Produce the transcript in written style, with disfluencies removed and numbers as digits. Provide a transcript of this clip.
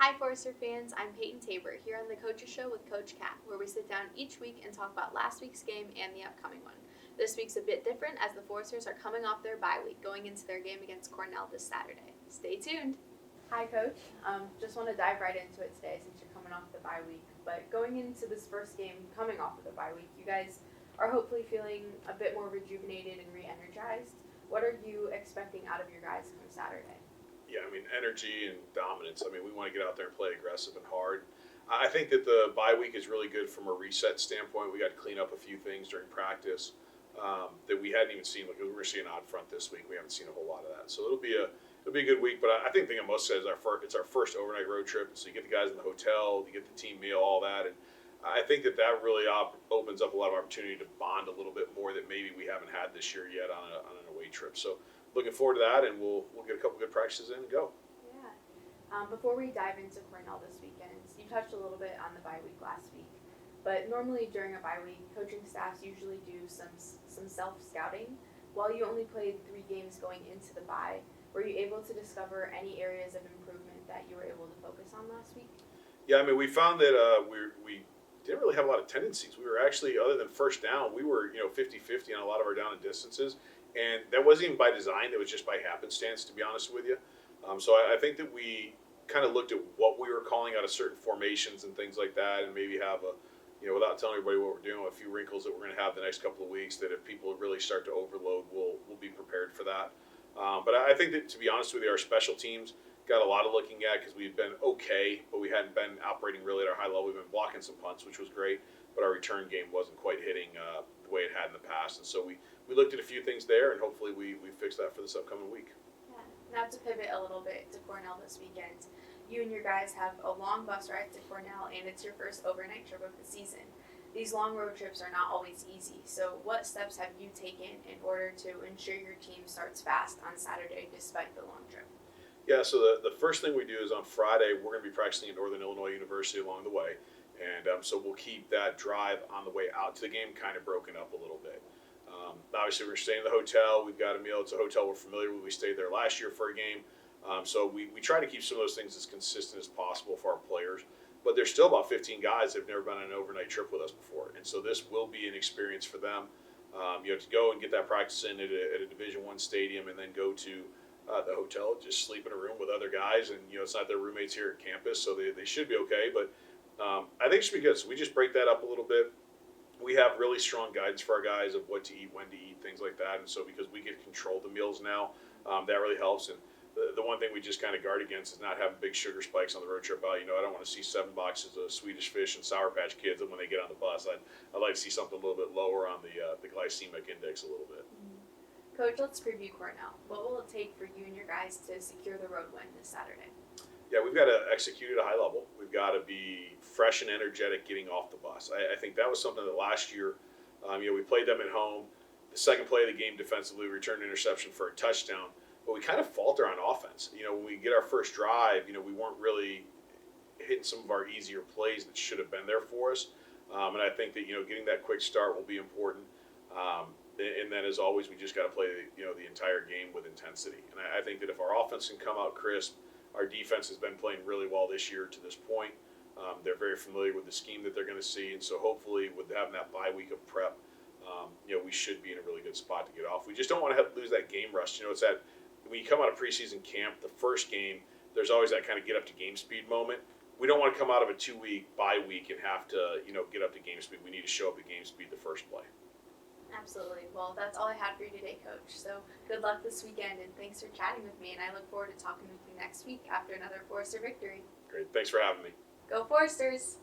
Hi Forester fans, I'm Paityn Tabor here on the Coaches Show with Coach Kat, where we sit down each week and talk about last week's game and the upcoming one. This week's a bit different as the Foresters are coming off their bye week, going into their game against Cornell this Saturday. Stay tuned! Hi Coach, just want to dive right into it today since you're coming off the bye week. But going into this first game coming off of the bye week, you guys are hopefully feeling a bit more rejuvenated and re-energized. What are you expecting out of your guys come Saturday? Yeah, I mean, energy and dominance. I mean, we want to get out there and play aggressive and hard. I think that the bye week is really good from a reset standpoint. We got to clean up a few things during practice that we hadn't even seen. Like we were seeing odd front this week, we haven't seen a whole lot of that. So it'll be a good week. But I think the thing I'm most excited is it's our first overnight road trip. So you get the guys in the hotel, you get the team meal, all that, and I think that really opens up a lot of opportunity to bond a little bit more that maybe we haven't had this year yet on an away trip. So looking forward to that, and we'll get a couple good practices in and go. Yeah. Before we dive into Cornell this weekend, you touched a little bit on the bye week last week, but normally during a bye week, coaching staffs usually do some self-scouting. While you only played 3 games going into the bye, were you able to discover any areas of improvement that you were able to focus on last week? Yeah, I mean, we found that we didn't really have a lot of tendencies. We were actually, other than first down, we were 50-50 on a lot of our down and distances. And that wasn't even by design. It was just by happenstance, to be honest with you. So I think that we kind of looked at what we were calling out of certain formations and things like that, and maybe have without telling everybody what we're doing, a few wrinkles that we're going to have the next couple of weeks. That if people really start to overload, we'll be prepared for that. But I think that, to be honest with you, our special teams got a lot of looking at because we've been okay, but we hadn't been operating really at our high level. We've been blocking some punts, which was great, but our return game wasn't quite hitting the way it had in the past, and so we looked at a few things there, and hopefully we fix that for this upcoming week. Yeah. Now to pivot a little bit to Cornell this weekend, you and your guys have a long bus ride to Cornell, and it's your first overnight trip of the season. These long road trips are not always easy, so what steps have you taken in order to ensure your team starts fast on Saturday despite the long trip? Yeah, so the first thing we do is on Friday, we're going to be practicing at Northern Illinois University along the way, and so we'll keep that drive on the way out to the game kind of broken up a little bit. Obviously, we're staying in the hotel. We've got a meal. It's a hotel we're familiar with. We stayed there last year for a game. So we try to keep some of those things as consistent as possible for our players. But there's still about 15 guys that have never been on an overnight trip with us before. And so this will be an experience for them. To go and get that practice in at a Division I stadium and then go to the hotel, just sleep in a room with other guys. And, it's not their roommates here at campus, so they should be okay. But I think it should be good. So we just break that up a little bit. We have really strong guidance for our guys of what to eat, when to eat, things like that. And so because we get to control the meals now, that really helps. And the one thing we just kind of guard against is not having big sugar spikes on the road trip. I don't want to see 7 boxes of Swedish Fish and Sour Patch Kids when they get on the bus. I'd like to see something a little bit lower on the glycemic index a little bit. Coach, let's preview Cornell. What will it take for you and your guys to secure the road win this Saturday? Yeah, we've got to execute at a high level. We've got to be fresh and energetic getting off the bus. I think that was something that last year, we played them at home. The second play of the game defensively, we returned an interception for a touchdown, but we kind of falter on offense. When we get our first drive, we weren't really hitting some of our easier plays that should have been there for us. And I think that, getting that quick start will be important. And then, as always, we just got to play, the entire game with intensity. And I think that if our offense can come out crisp, our defense has been playing really well this year to this point. They're very familiar with the scheme that they're going to see, and so hopefully with having that bye week of prep, we should be in a really good spot to get off. We just don't want to lose that game rush. It's that when you come out of preseason camp, the first game, there's always that kind of get up to game speed moment. We don't want to come out of a 2-week bye week and have to, get up to game speed. We need to show up at game speed the first play. Absolutely. Well, that's all I had for you today, Coach. So good luck this weekend, and thanks for chatting with me. And I look forward to talking with you next week after another Forester victory. Great. Thanks for having me. Go Foresters!